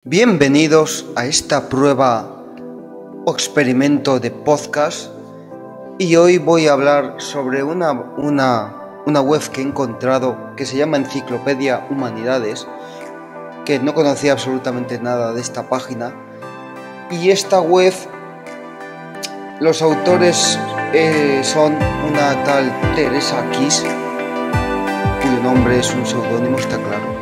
Bienvenidos a esta prueba o experimento de podcast, y hoy voy a hablar sobre una web que he encontrado que se llama Enciclopedia Humanidades, que no conocía absolutamente nada de esta página. Y esta web, los autores son una tal Teresa Kiss, cuyo nombre es un seudónimo, está claro,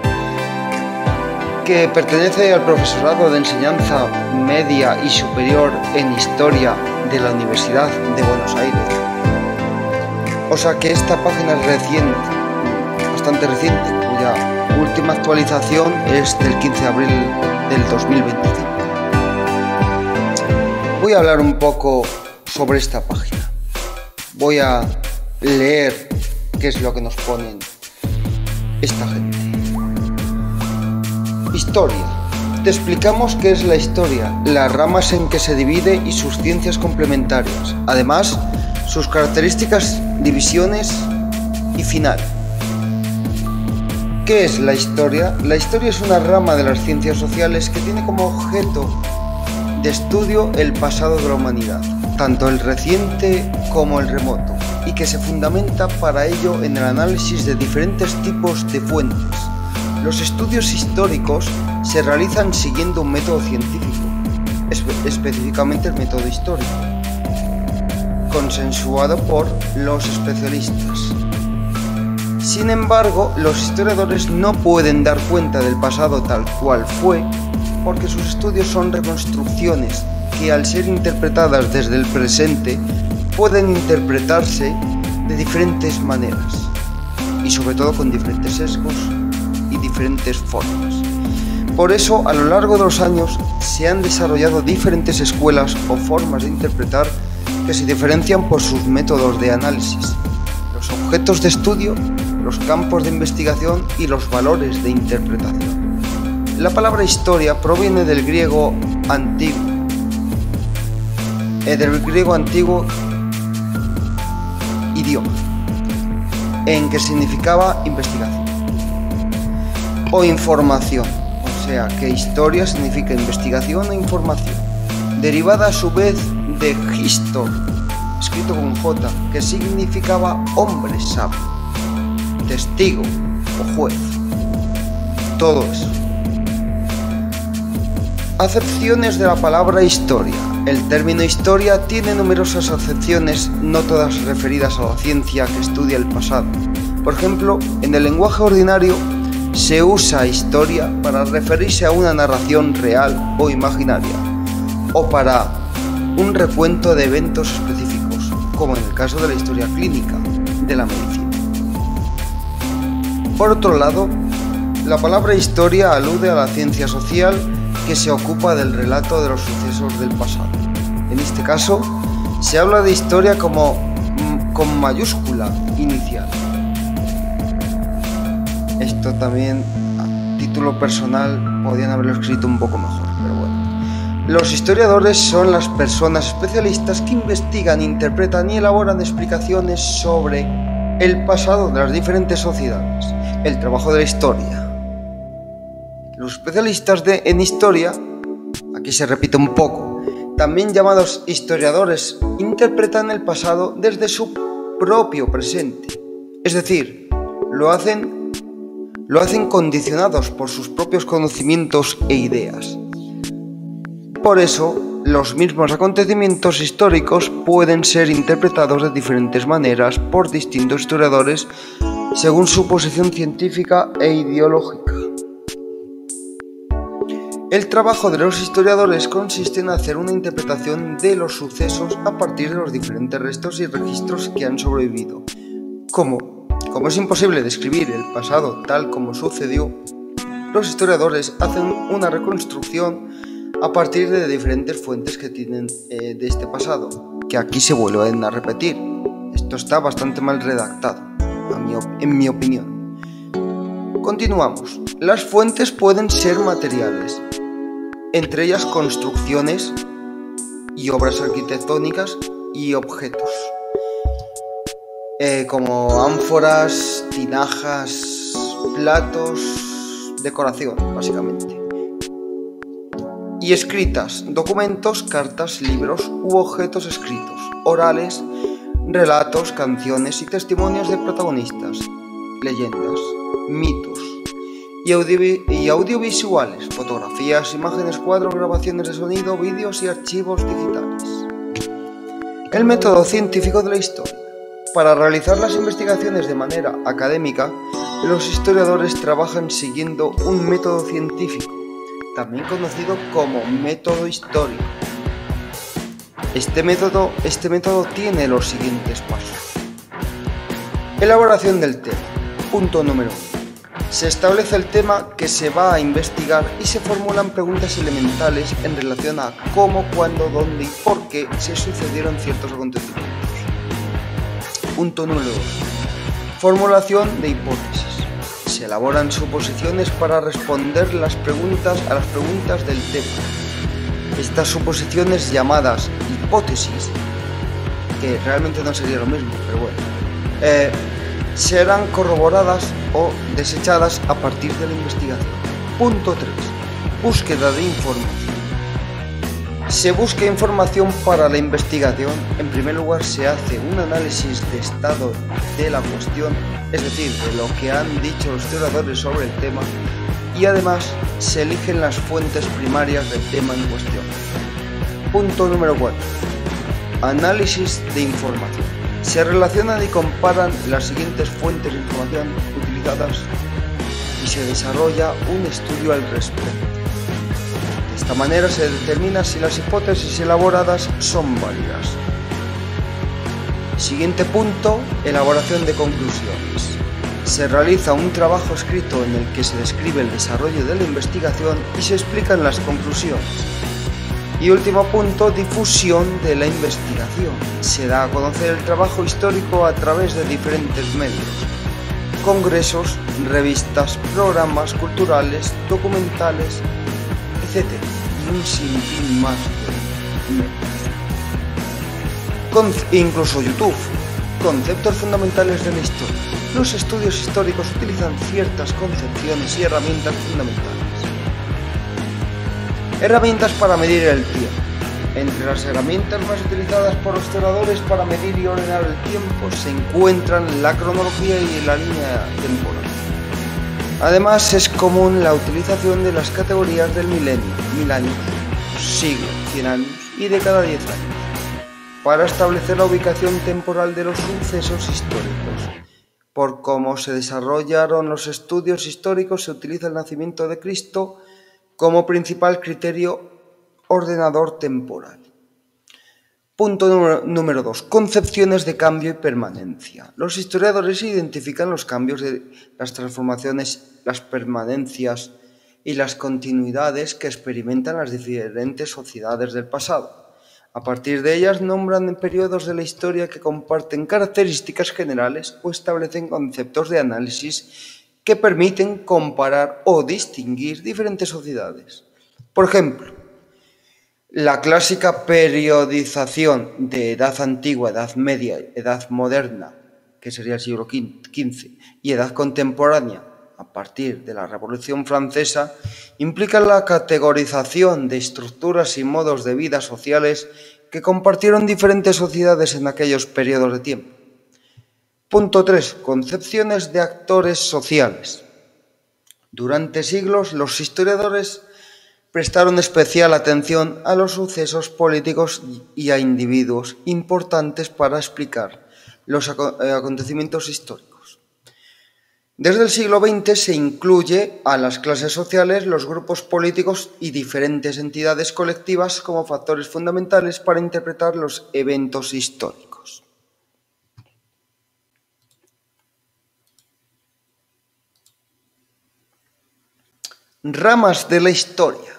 que pertenece al profesorado de enseñanza media y superior en Historia de la Universidad de Buenos Aires. O sea que esta página es reciente, bastante reciente, cuya última actualización es del 15 de abril del 2025. Voy a hablar un poco sobre esta página. Voy a leer qué es lo que nos ponen esta gente. Historia. Te explicamos qué es la historia, las ramas en que se divide y sus ciencias complementarias, además sus características, divisiones y final. ¿Qué es la historia? La historia es una rama de las ciencias sociales que tiene como objeto de estudio el pasado de la humanidad, tanto el reciente como el remoto, y que se fundamenta para ello en el análisis de diferentes tipos de fuentes. Los estudios históricos se realizan siguiendo un método científico, específicamente el método histórico, consensuado por los especialistas. Sin embargo, los historiadores no pueden dar cuenta del pasado tal cual fue, porque sus estudios son reconstrucciones que, al ser interpretadas desde el presente, pueden interpretarse de diferentes maneras y sobre todo con diferentes sesgos y diferentes formas. Por eso, a lo largo de los años se han desarrollado diferentes escuelas o formas de interpretar que se diferencian por sus métodos de análisis, los objetos de estudio, los campos de investigación y los valores de interpretación. La palabra historia proviene del griego antiguo, idioma, en que significaba investigación o información, o sea que historia significa investigación e información, derivada a su vez de histor, escrito con J, que significaba hombre sabio, testigo o juez. Todo eso. Acepciones de la palabra historia. El término historia tiene numerosas acepciones, no todas referidas a la ciencia que estudia el pasado. Por ejemplo, en el lenguaje ordinario se usa historia para referirse a una narración real o imaginaria, o para un recuento de eventos específicos, como en el caso de la historia clínica de la medicina. Por otro lado, la palabra historia alude a la ciencia social que se ocupa del relato de los sucesos del pasado. En este caso, se habla de historia como con mayúscula inicial. Esto también, a título personal, podrían haberlo escrito un poco mejor, pero bueno. Los historiadores son las personas especialistas que investigan, interpretan y elaboran explicaciones sobre el pasado de las diferentes sociedades, el trabajo de la historia. Los especialistas en historia, aquí se repite un poco, también llamados historiadores, interpretan el pasado desde su propio presente, es decir, lo hacen condicionados por sus propios conocimientos e ideas. Por eso, los mismos acontecimientos históricos pueden ser interpretados de diferentes maneras por distintos historiadores según su posición científica e ideológica. El trabajo de los historiadores consiste en hacer una interpretación de los sucesos a partir de los diferentes restos y registros que han sobrevivido. Como es imposible describir el pasado tal como sucedió, los historiadores hacen una reconstrucción a partir de diferentes fuentes que tienen de este pasado, que aquí se vuelven a repetir. Esto está bastante mal redactado, en mi opinión. Continuamos. Las fuentes pueden ser materiales, entre ellas construcciones y obras arquitectónicas y objetos, como ánforas, tinajas, platos, decoración, básicamente. y escritas, documentos, cartas, libros u objetos escritos, orales, relatos, canciones y testimonios de protagonistas, leyendas, mitos y audiovisuales, fotografías, imágenes, cuadros, grabaciones de sonido, vídeos y archivos digitales. El método científico de la historia. Para realizar las investigaciones de manera académica, los historiadores trabajan siguiendo un método científico, también conocido como método histórico. Este método tiene los siguientes pasos. Elaboración del tema. Punto número 1. Se establece el tema que se va a investigar y se formulan preguntas elementales en relación a cómo, cuándo, dónde y por qué se sucedieron ciertos acontecimientos. Punto número 2. Formulación de hipótesis. Se elaboran suposiciones para responder a las preguntas del tema. Estas suposiciones, llamadas hipótesis, que realmente no sería lo mismo, pero bueno, serán corroboradas o desechadas a partir de la investigación. Punto 3. Búsqueda de información. Se busca información para la investigación. En primer lugar, se hace un análisis de estado de la cuestión, es decir, de lo que han dicho los historiadores sobre el tema, y además se eligen las fuentes primarias del tema en cuestión. Punto número 4. Análisis de información. Se relacionan y comparan las siguientes fuentes de información utilizadas y se desarrolla un estudio al respecto. De esta manera se determina si las hipótesis elaboradas son válidas. Siguiente punto, elaboración de conclusiones. Se realiza un trabajo escrito en el que se describe el desarrollo de la investigación y se explican las conclusiones. Y último punto, difusión de la investigación. Se da a conocer el trabajo histórico a través de diferentes medios: congresos, revistas, programas culturales, documentales, etc. Y un sinfín más de medios. Incluso YouTube. Conceptos fundamentales de la historia. Los estudios históricos utilizan ciertas concepciones y herramientas fundamentales. Herramientas para medir el tiempo. Entre las herramientas más utilizadas por los historiadores para medir y ordenar el tiempo se encuentran la cronología y la línea temporal. Además, es común la utilización de las categorías del milenio, 1000 años, siglo, 100 años y década, 10 años, para establecer la ubicación temporal de los sucesos históricos. Por cómo se desarrollaron los estudios históricos, se utiliza el nacimiento de Cristo como principal criterio ordenador temporal. Punto número 2. Concepciones de cambio y permanencia. Los historiadores identifican los cambios, las transformaciones, las permanencias y las continuidades que experimentan las diferentes sociedades del pasado. A partir de ellas nombran periodos de la historia que comparten características generales o establecen conceptos de análisis que permiten comparar o distinguir diferentes sociedades. Por ejemplo, la clásica periodización de edad antigua, edad media, edad moderna, que sería el siglo XV, y edad contemporánea, a partir de la Revolución Francesa, implica la categorización de estructuras y modos de vida sociales que compartieron diferentes sociedades en aquellos periodos de tiempo. Punto 3. Concepciones de actores sociales. Durante siglos, los historiadores prestaron especial atención a los sucesos políticos y a individuos importantes para explicar los acontecimientos históricos. Desde el siglo XX se incluye a las clases sociales, los grupos políticos y diferentes entidades colectivas como factores fundamentales para interpretar los eventos históricos. Ramas de la historia.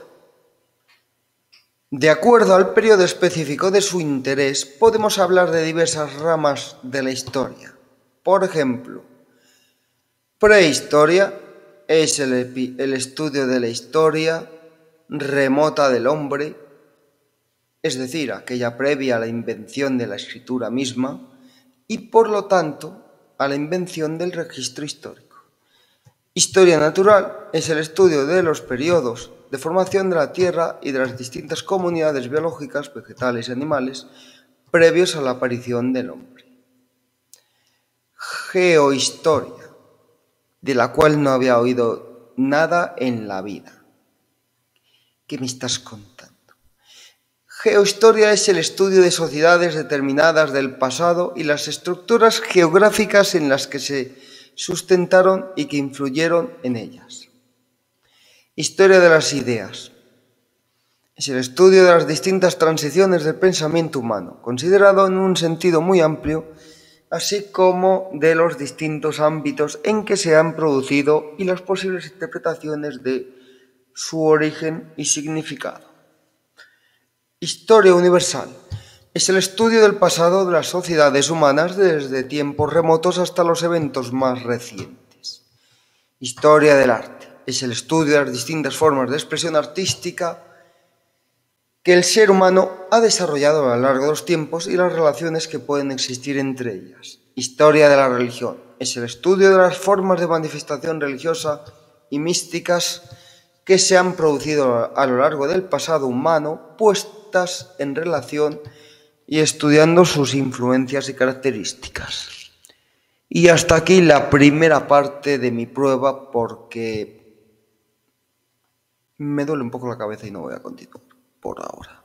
De acuerdo al periodo específico de su interés, podemos hablar de diversas ramas de la historia. Por ejemplo, prehistoria es el estudio de la historia remota del hombre, es decir, aquella previa a la invención de la escritura misma y, por lo tanto, a la invención del registro histórico. Historia natural es el estudio de los periodos de formación de la Tierra y de las distintas comunidades biológicas, vegetales y animales previos a la aparición del hombre. Geohistoria, de la cual no había oído nada en la vida. ¿Qué me estás contando? Geohistoria es el estudio de sociedades determinadas del pasado y las estructuras geográficas en las que se sustentaron y que influyeron en ellas. Historia de las ideas. Es el estudio de las distintas transiciones del pensamiento humano, considerado en un sentido muy amplio, así como de los distintos ámbitos en que se han producido y las posibles interpretaciones de su origen y significado. Historia universal. Es el estudio del pasado de las sociedades humanas desde tiempos remotos hasta los eventos más recientes. Historia del arte. Es el estudio de las distintas formas de expresión artística que el ser humano ha desarrollado a lo largo de los tiempos y las relaciones que pueden existir entre ellas. Historia de la religión. Es el estudio de las formas de manifestación religiosa y místicas que se han producido a lo largo del pasado humano, puestas en relación y estudiando sus influencias y características. Y hasta aquí la primera parte de mi prueba, porque me duele un poco la cabeza y no voy a continuar por ahora.